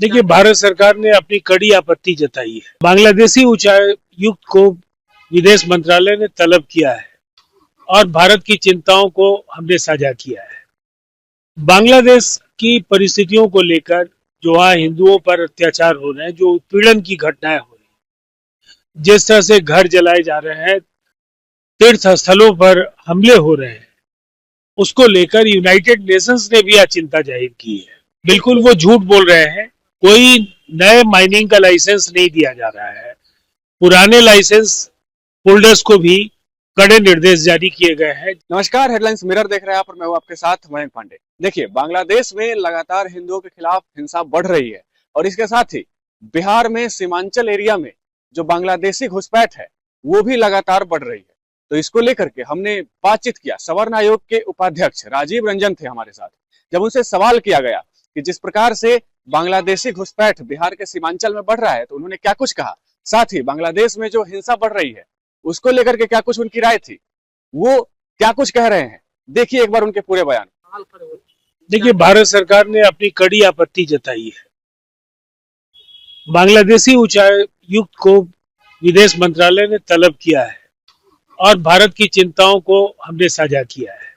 देखिए, भारत सरकार ने अपनी कड़ी आपत्ति जताई है। बांग्लादेशी उच्चायुक्त को विदेश मंत्रालय ने तलब किया है और भारत की चिंताओं को हमने साझा किया है। बांग्लादेश की परिस्थितियों को लेकर जो वहाँ हिंदुओं पर अत्याचार हो रहे हैं, जो उत्पीड़न की घटनाएं हो रही हैं, जिस तरह से घर जलाए जा रहे हैं, तीर्थ स्थलों पर हमले हो रहे हैं, उसको लेकर यूनाइटेड नेशंस ने भी आज चिंता जाहिर की है। बिल्कुल वो झूठ बोल रहे हैं। कोई नए माइनिंग का लाइसेंस नहीं दिया जा रहा है। पुराने लाइसेंस होल्डर्स को भी कड़े निर्देश जारी किए गए हैं। नमस्कार, हेडलाइंस मिरर देख रहे हैं आप और मैं हूं आपके साथ मयंक पांडे। देखिए, बांग्लादेश में लगातार हिंदुओं के खिलाफ हिंसा बढ़ रही है और इसके साथ ही बिहार में सीमांचल एरिया में जो बांग्लादेशी घुसपैठ है वो भी लगातार बढ़ रही है। तो इसको लेकर के हमने बातचीत किया। सवर्ण आयोग के उपाध्यक्ष राजीव रंजन थे हमारे साथ। जब उनसे सवाल किया गया कि जिस प्रकार से बांग्लादेशी घुसपैठ बिहार के सीमांचल में बढ़ रहा है तो उन्होंने क्या कुछ कहा, साथ ही बांग्लादेश में जो हिंसा बढ़ रही है उसको लेकर के क्या कुछ उनकी राय थी, वो क्या कुछ कह रहे हैं, देखिए एक बार उनके पूरे बयान। देखिए, भारत सरकार ने अपनी कड़ी आपत्ति जताई है। बांग्लादेशी उच्चायुक्त को विदेश मंत्रालय ने तलब किया है और भारत की चिंताओं को हमने साझा किया है।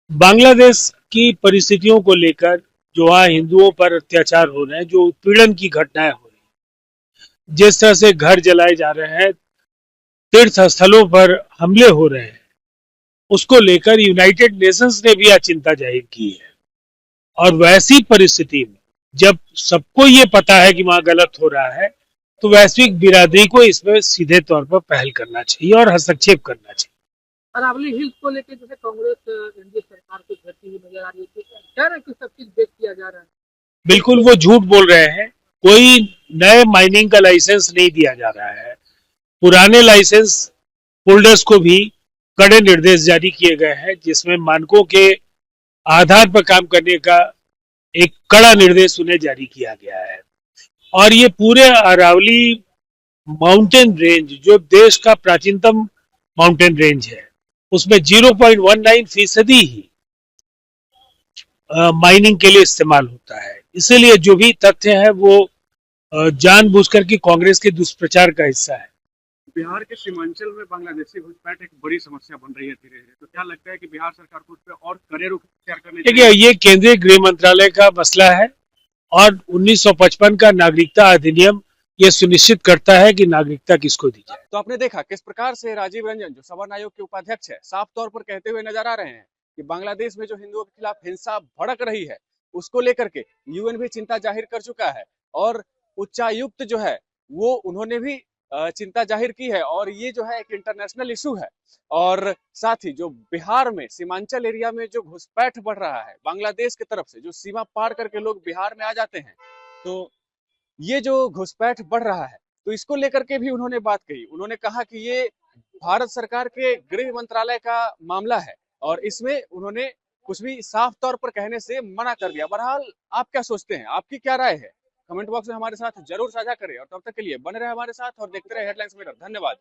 बांग्लादेश की परिस्थितियों को लेकर जो वहाँ हिंदुओं पर अत्याचार हो रहे हैं, जो उत्पीड़न की घटनाएं हो रही हैं, जिस तरह से घर जलाए जा रहे हैं, तीर्थ स्थलों पर हमले हो रहे हैं, उसको लेकर यूनाइटेड नेशंस ने भी आज चिंता जाहिर की है। और वैसी परिस्थिति में जब सबको ये पता है कि वहां गलत हो रहा है, तो वैश्विक बिरादरी को इसमें सीधे तौर पर पहल करना चाहिए और हस्तक्षेप करना चाहिए। अरावली हिल्स को लेकर जैसे कांग्रेस एनडीए सरकार को घेरती हुई नजर आ रही है, कह रहे हैं कि सब चीज बेच किया जा रहा है। बिल्कुल वो झूठ बोल रहे हैं। कोई नए माइनिंग का लाइसेंस नहीं दिया जा रहा है। पुराने लाइसेंस होल्डर्स को भी कड़े निर्देश जारी किए गए हैं, जिसमें मानकों के आधार पर काम करने का एक कड़ा निर्देश उन्हें जारी किया गया है। और ये पूरे अरावली माउंटेन रेंज, जो देश का प्राचीनतम माउंटेन रेंज है, उसमें 0.19% ही माइनिंग के लिए इस्तेमाल होता है। इसीलिए जो भी तथ्य है वो जानबूझकर की कांग्रेस के दुष्प्रचार का हिस्सा है। बिहार के सीमांचल में बांग्लादेशी घुसपैठ एक बड़ी समस्या बन रही है धीरे धीरे, तो क्या लगता है कि बिहार सरकार को उस पर और कड़े रुख अख्तियार करने चाहिए? देखिए, ये केंद्रीय गृह मंत्रालय का मसला है और 1955 का नागरिकता अधिनियम ये सुनिश्चित करता है कि नागरिकता किसको दी जाए। तो आपने देखा किस प्रकार से राजीव रंजन, जो सवर्ण आयोग के उपाध्यक्ष है, साफ तौर पर कहते हुए नजर आ रहे हैं कि बांग्लादेश में जो हिंदुओं के खिलाफ हिंसा भड़क रही है उसको लेकर के यूएन भी चिंता जाहिर कर चुका है और उच्चायुक्त जो है वो उन्होंने भी चिंता जाहिर की है और ये जो है एक इंटरनेशनल इशू है। और साथ ही जो बिहार में सीमांचल एरिया में जो घुसपैठ बढ़ रहा है बांग्लादेश की तरफ से, जो सीमा पार करके लोग बिहार में आ जाते हैं, तो ये जो घुसपैठ बढ़ रहा है तो इसको लेकर के भी उन्होंने बात कही। उन्होंने कहा कि ये भारत सरकार के गृह मंत्रालय का मामला है और इसमें उन्होंने कुछ भी साफ तौर पर कहने से मना कर दिया। बहरहाल आप क्या सोचते हैं, आपकी क्या राय है, कमेंट बॉक्स में हमारे साथ जरूर साझा करें और तब तक के लिए बने रहे हमारे साथ और देखते रहे हेडलाइंस मिरर। धन्यवाद।